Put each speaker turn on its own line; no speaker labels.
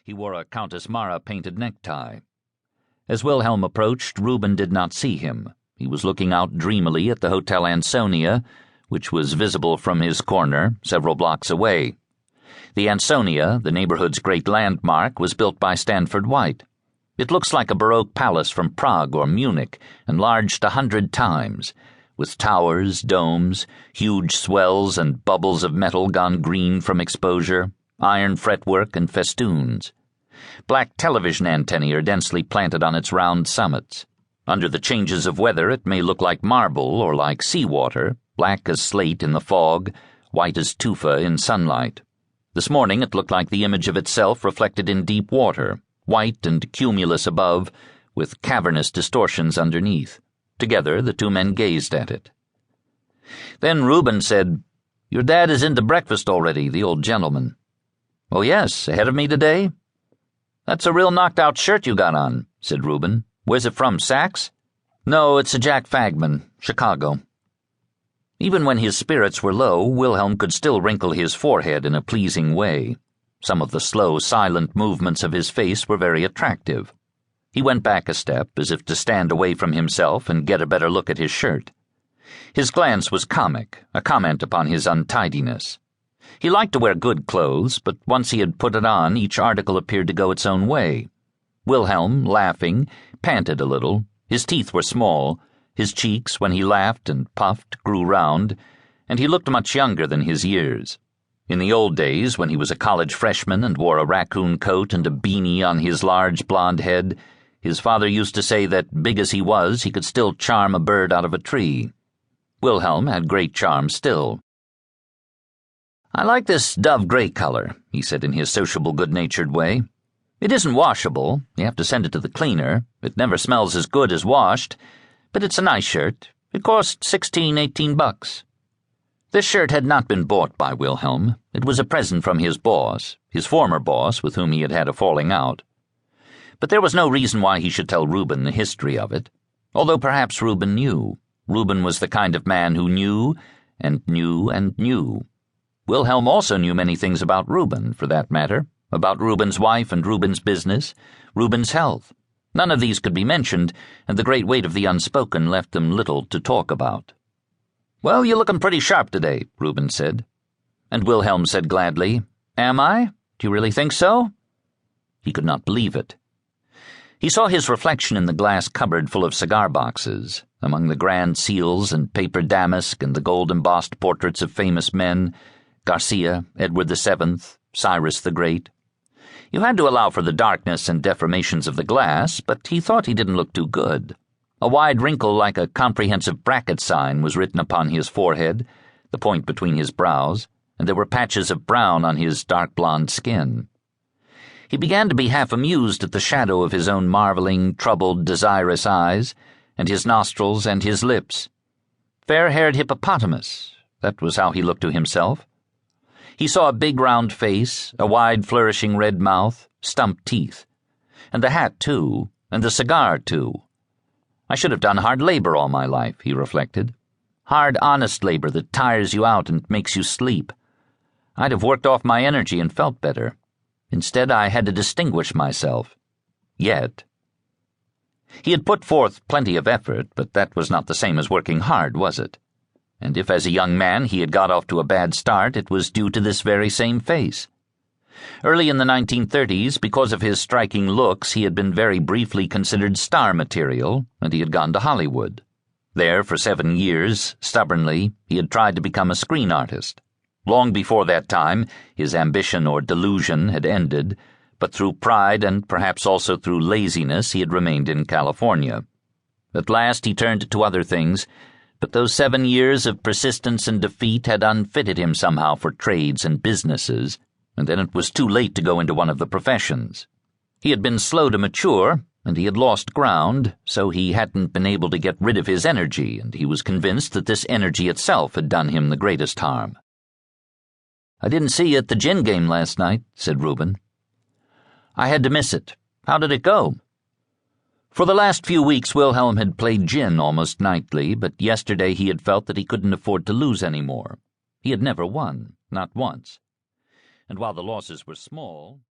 He wore a Countess Mara painted necktie. As Wilhelm approached, Reuben did not see him. He was looking out dreamily at the Hotel Ansonia, which was visible from his corner several blocks away. The Ansonia, the neighborhood's great landmark, was built by Stanford White. It looks like a Baroque palace from Prague or Munich, enlarged 100 times, with towers, domes, huge swells, and bubbles of metal gone green from exposure, iron fretwork, and festoons. Black television antennae are densely planted on its round summits. Under the changes of weather, it may look like marble or like seawater, black as slate in the fog, white as tufa in sunlight. This morning it looked like the image of itself reflected in deep water, white and cumulus above, with cavernous distortions underneath. Together the two men gazed at it. Then Reuben said, "Your dad is into breakfast already, the old gentleman." "Oh yes, ahead of me today?" "That's a real knocked-out shirt you got on," said Reuben. "Where's it from, Saks?" "No, it's a Jack Fagman, Chicago." Even when his spirits were low, Wilhelm could still wrinkle his forehead in a pleasing way. Some of the slow, silent movements of his face were very attractive. He went back a step, as if to stand away from himself and get a better look at his shirt. His glance was comic, a comment upon his untidiness. He liked to wear good clothes, but once he had put it on, each article appeared to go its own way. Wilhelm, laughing, panted a little. His teeth were small. His cheeks, when he laughed and puffed, grew round, and he looked much younger than his years. In the old days, when he was a college freshman and wore a raccoon coat and a beanie on his large blond head, his father used to say that, big as he was, he could still charm a bird out of a tree. Wilhelm had great charm still. "I like this dove-gray color," he said in his sociable, good-natured way. "It isn't washable. You have to send it to the cleaner. It never smells as good as washed. But it's a nice shirt. It cost $18 This shirt had not been bought by Wilhelm. It was a present from his boss, his former boss, with whom he had had a falling out. But there was no reason why he should tell Reuben the history of it, although perhaps Reuben knew. Reuben was the kind of man who knew and knew and knew. Wilhelm also knew many things about Reuben, for that matter, about Reuben's wife and Reuben's business, Reuben's health. None of these could be mentioned, and the great weight of the unspoken left them little to talk about. "Well, you're looking pretty sharp today," Reuben said. And Wilhelm said gladly, "Am I? Do you really think so?" He could not believe it. He saw his reflection in the glass cupboard full of cigar boxes, among the grand seals and paper damask and the gold-embossed portraits of famous men, Garcia, Edward VII, Cyrus the Great. You had to allow for the darkness and deformations of the glass, but he thought he didn't look too good. A wide wrinkle like a comprehensive bracket sign was written upon his forehead, the point between his brows, and there were patches of brown on his dark blonde skin. He began to be half amused at the shadow of his own marveling, troubled, desirous eyes, and his nostrils and his lips. Fair-haired hippopotamus, that was how he looked to himself. He saw a big round face, a wide flourishing red mouth, stump teeth. And the hat, too, and the cigar, too. I should have done hard labor all my life, he reflected. Hard, honest labor that tires you out and makes you sleep. I'd have worked off my energy and felt better. Instead, I had to distinguish myself. Yet. He had put forth plenty of effort, but that was not the same as working hard, was it? And if as a young man he had got off to a bad start, it was due to this very same face. Early in the 1930s, because of his striking looks, he had been very briefly considered star material, and he had gone to Hollywood. There, for 7 years, stubbornly, he had tried to become a screen artist. Long before that time, his ambition or delusion had ended, but through pride and perhaps also through laziness he had remained in California. At last he turned to other things, but those 7 years of persistence and defeat had unfitted him somehow for trades and businesses, and then it was too late to go into one of the professions. He had been slow to mature, and he had lost ground, so he hadn't been able to get rid of his energy, and he was convinced that this energy itself had done him the greatest harm. "I didn't see you at the gin game last night," said Reuben. "I had to miss it. How did it go?" For the last few weeks Wilhelm had played gin almost nightly, but yesterday he had felt that he couldn't afford to lose any more. He had never won, not once. And while the losses were small,